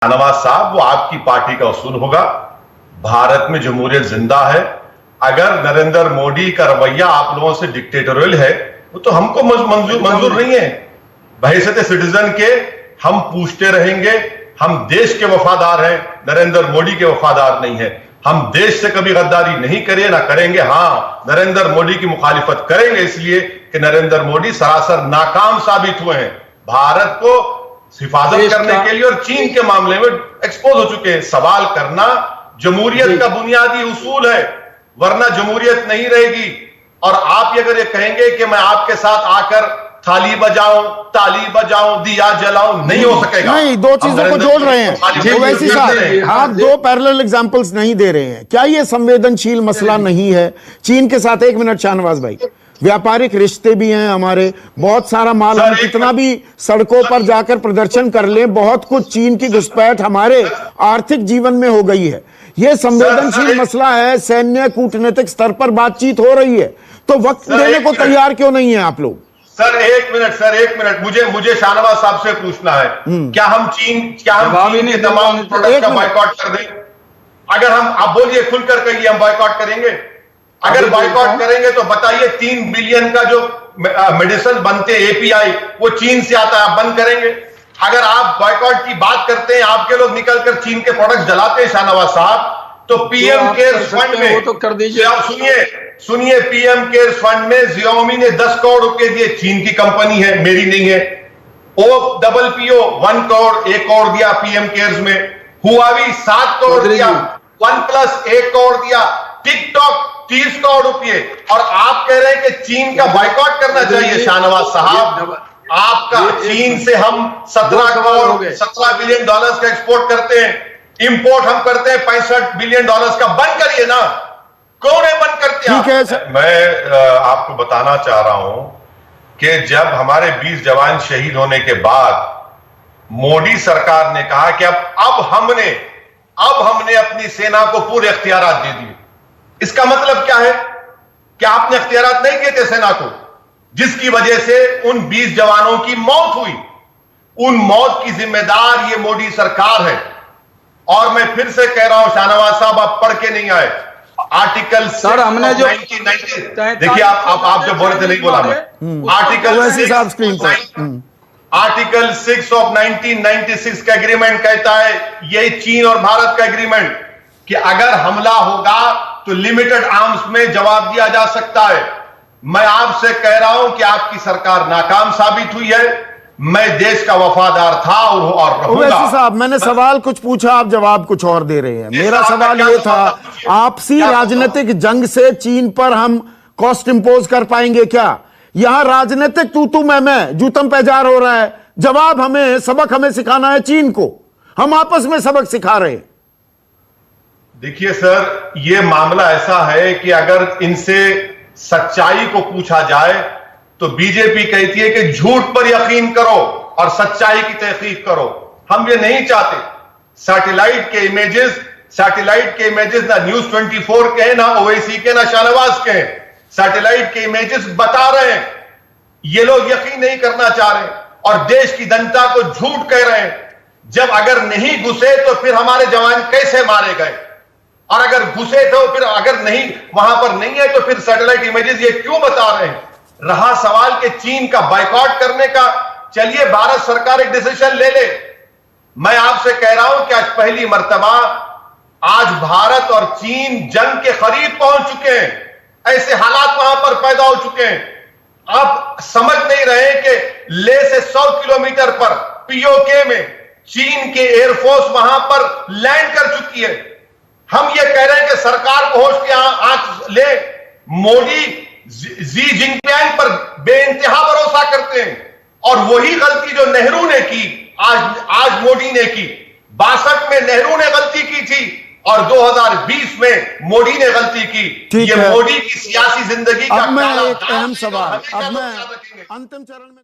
शाहनवाज साहब, वो आपकी पार्टी का उसूल होगा। भारत में जमहूरियत जिंदा है। अगर नरेंद्र मोदी का रवैया आप लोगों से डिक्टेटोरियल है, वो तो हमको मंजूर नहीं है। बहैसियत सिटीजन के हम पूछते रहेंगे। हम देश के वफादार हैं, नरेंद्र मोदी के वफादार नहीं है। हम देश से कभी गद्दारी नहीं करें, ना करेंगे। हाँ, नरेंद्र मोदी की मुखालिफत करेंगे इसलिए कि नरेंद्र मोदी सरासर नाकाम साबित हुए हैं भारत को हिफाजत करने के लिए, और चीन के मामले में एक्सपोज हो चुके हैं। सवाल करना जमहूरियत का बुनियादी उसूल है, वरना जमहूरियत नहीं रहेगी। और आप अगर ये कहेंगे कि मैं आपके साथ आकर थाली बजाऊं, ताली बजाऊं, दिया जलाऊं, नहीं हो सकेगा। नहीं, दो चीजों को जोड़ रहे हैं ओवैसी साहब। आप दो पैरेलल एग्जांपल्स नहीं दे रहे हैं। क्या ये संवेदनशील मसला नहीं है? चीन के साथ, एक मिनट शाहनवाज भाई, व्यापारिक रिश्ते भी हैं हमारे, बहुत सारा माल, हम कितना भी सड़कों पर जाकर प्रदर्शन कर लें, बहुत कुछ चीन की घुसपैठ हमारे आर्थिक जीवन में हो गई है। यह संवेदनशील मसला है, सैन्य कूटनीतिक स्तर पर बातचीत हो रही है, तो वक्त देने को तैयार क्यों नहीं है आप लोग? सर एक मिनट, मुझे शाहनवाज साहब से पूछना है, क्या हम चीन के तमाम प्रोडक्ट का बायकॉट कर दें? अगर हम, आप बोलिए खुलकर कहिए, हम बायकॉट करेंगे। अगर बायकॉट करेंगे तो बताइए 3 बिलियन का जो मेडिसिन बनते एपीआई वो चीन से आता है, आप बंद करेंगे? अगर आप बायकॉट की बात करते हैं, आपके लोग निकलकर चीन के प्रोडक्ट्स जलाते हैं शाहनवाज साहब, तो पीएम केयर्स फंड में, तो कर दीजिए। सुनिए, पीएम केयर्स फंड में Xiaomi ने 10 करोड़ रुपए दिए। चीन की कंपनी है, मेरी नहीं है। OPPO 1 करोड़ 1 करोड़ दिया पीएम केयर्स में। हुआवी 7 करोड़ दिया। OnePlus 1 करोड़ दिया। टिकटॉक 30 करोड़ रुपए। और आप कह रहे हैं कि चीन का बायकॉट करना चाहिए। शाहनवाज साहब, आपका चीन से हम 17 बिलियन डॉलर्स का एक्सपोर्ट करते हैं, इंपोर्ट हम करते हैं 65 बिलियन डॉलर्स का। बंद करिए ना, कौन है बंद करते हैं? ठीक है, मैं आपको बताना चाह रहा हूं कि जब हमारे 20 जवान शहीद होने के बाद मोदी सरकार ने कहा कि अब हमने अपनी सेना को पूरे इख्तियारात दे दिए। इसका मतलब क्या है कि आपने इख्तियारात नहीं दिए थे सेना को, जिसकी वजह से उन 20 जवानों की मौत हुई। उन मौत की जिम्मेदार ये मोदी सरकार है। और मैं फिर से कह रहा हूं शाहनवाज साहब, आप पढ़ के नहीं आए। आर्टिकल सर, हमने जो 1990, देखिए आप जो बोल रहे थे नहीं बोला मैं। आर्टिकल 6 ऑफ 1996 का एग्रीमेंट कहता है, यही चीन और भारत का एग्रीमेंट, कि अगर हमला होगा तो लिमिटेड आर्म्स में जवाब दिया जा सकता है। मैं आपसे कह रहा हूं कि आपकी सरकार नाकाम साबित हुई है। मैं देश का वफादार था और रहूंगा। ओवैसी साहब, मैंने सवाल कुछ पूछा, आप जवाब कुछ और दे रहे हैं। मेरा सवाल ये था, आपसी राजनीतिक जंग से चीन पर हम कॉस्ट इंपोज कर पाएंगे क्या? यहां राजनीतिक तू मैं जूतम पैजार हो रहा है। जवाब सबक हमें सिखाना है चीन को। हम आपस में सबक सिखा रहे हैं। देखिए सर, यह मामला ऐसा है कि अगर इनसे सच्चाई को पूछा जाए तो बीजेपी कहती है कि झूठ पर यकीन करो और सच्चाई की तहकीक करो। हम ये नहीं चाहते। सैटेलाइट के इमेजेस ना न्यूज 24 के हैं, ना ओवैसी के, ना शाहनवाज के हैं। सैटेलाइट के इमेजेस बता रहे हैं। ये लोग यकीन नहीं करना चाह रहे और देश की जनता को झूठ कह रहे हैं। जब अगर नहीं घुसे तो फिर हमारे जवान कैसे मारे गए, और अगर घुसे तो फिर, अगर नहीं, वहां पर नहीं है तो फिर सैटेलाइट इमेजेस ये क्यों बता रहे हैं? रहा सवाल के चीन का बायकॉट करने का, चलिए भारत सरकार एक डिसीजन ले ले। मैं आपसे कह रहा हूं कि आज पहली मर्तबा आज भारत और चीन जंग के करीब पहुंच चुके हैं। ऐसे हालात वहां पर पैदा हो चुके हैं। आप समझ नहीं रहे कि ले से 100 किलोमीटर पर पीओके में चीन के एयरफोर्स वहां पर लैंड कर चुकी है। हम ये कह रहे हैं कि सरकार को होश की आंख ले। मोदी जी जिनपिंग पर बेइंतहा भरोसा करते हैं, और वही गलती जो नेहरू ने की आज मोदी ने की। 62 में नेहरू ने गलती की थी और 2020 में मोदी ने गलती की। ये मोदी की सियासी जिंदगी का अब मैं एक अहम सवाल, अब मैं अंतिम चरण में